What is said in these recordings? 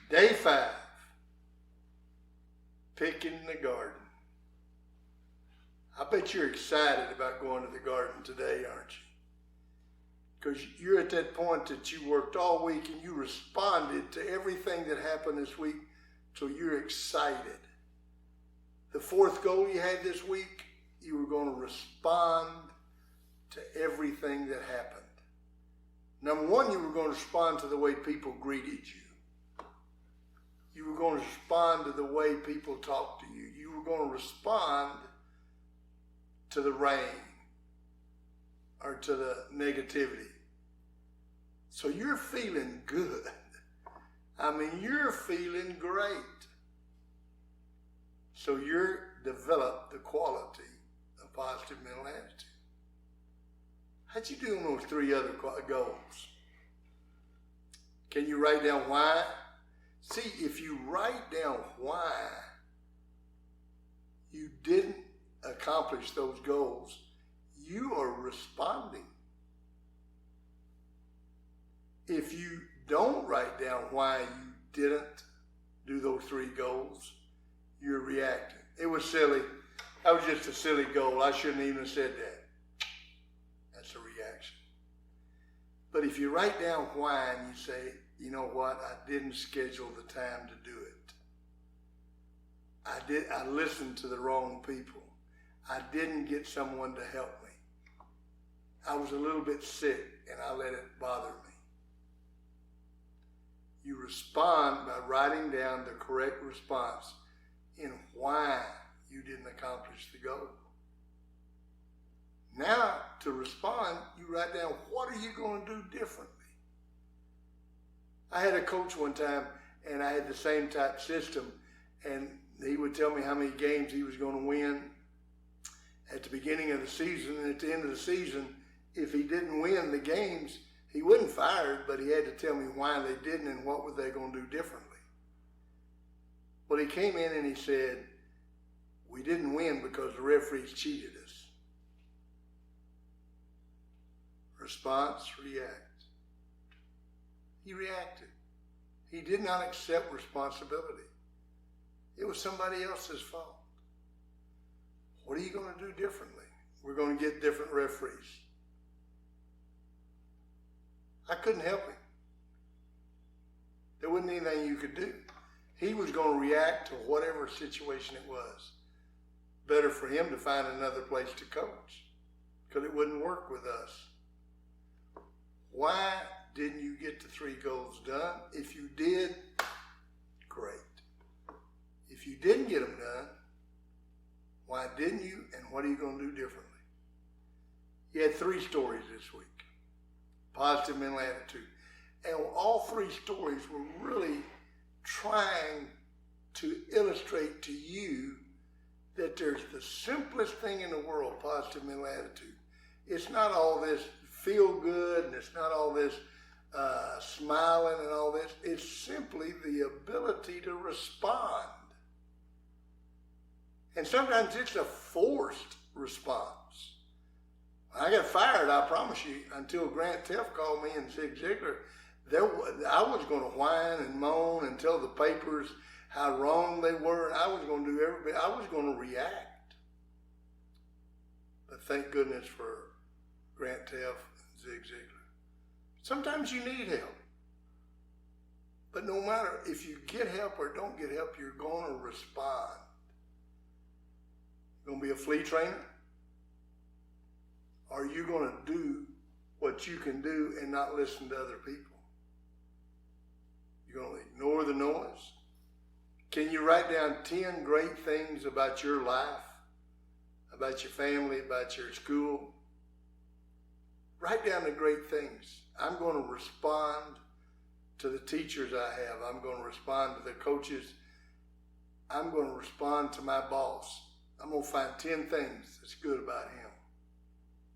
Day 5, picking the garden. I bet you're excited about going to the garden today, aren't you? Because you're at that point that you worked all week and you responded to everything that happened this week, so you're excited. The 4th goal you had this week, you were going to respond to everything that happened. Number 1, you were going to respond to the way people greeted you. You were going to respond to the way people talked to you. You were going to respond to the rain or to the negativity. So you're feeling good. I mean, you're feeling great. So you're developed the quality of positive mental attitude. How'd you do on those 3 other goals? Can you write down why? See, if you write down why you didn't accomplish those goals, you are responding. If you don't write down why you didn't do those 3 goals, you're reacting. It was silly. That was just a silly goal. I shouldn't even have said that. That's a reaction. But if you write down why and you say, you know what, I didn't schedule the time to do it. I listened to the wrong people. I didn't get someone to help me. I was a little bit sick and I let it bother me. You respond by writing down the correct response in why you didn't accomplish the goal. Now, to respond, you write down what are you going to do differently. I had a coach one time, and I had the same type system, and he would tell me how many games he was going to win at the beginning of the season, and at the end of the season, if he didn't win the games, he wasn't fired, but he had to tell me why they didn't and what were they going to do differently. Well, he came in and he said, we didn't win because the referees cheated us. Response, react. He reacted. He did not accept responsibility. It was somebody else's fault. What are you going to do differently? We're going to get different referees. I couldn't help him. There wasn't anything you could do. He was going to react to whatever situation it was. Better for him to find another place to coach because it wouldn't work with us. Why didn't you get the 3 goals done? If you did, great. If you didn't get them done, why didn't you, and what are you going to do differently? He had 3 stories this week. Positive mental attitude. And all 3 stories were really trying to illustrate to you that there's the simplest thing in the world, positive mental attitude. It's not all this feel good and it's not all this smiling and all this. It's simply the ability to respond. And sometimes it's a forced response. I got fired, I promise you, until Grant Teff called me and Zig Ziglar. I was going to whine and moan and tell the papers how wrong they were, and I was going to do everything. I was going to react. But thank goodness for Grant Teff and Zig Ziglar. Sometimes you need help. But no matter if you get help or don't get help, you're going to respond. You're going to be a flea trainer? Or are you going to do what you can do and not listen to other people? You're going to ignore the noise? Can you write down 10 great things about your life, about your family, about your school? Write down the great things. I'm going to respond to the teachers I have. I'm going to respond to the coaches. I'm going to respond to my boss. I'm going to find 10 things that's good about him.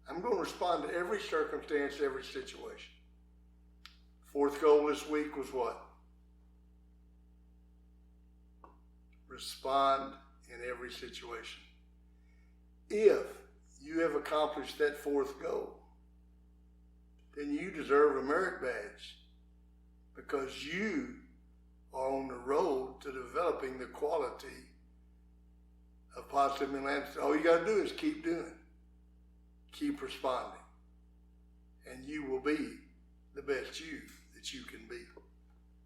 I'm going to respond to every circumstance, every situation. 4th goal this week was what? Respond in every situation. If you have accomplished that 4th goal, then you deserve a merit badge because you are on the road to developing the quality of positive mental attitude. All you got to do is keep doing, keep responding, and you will be the best you that you can be.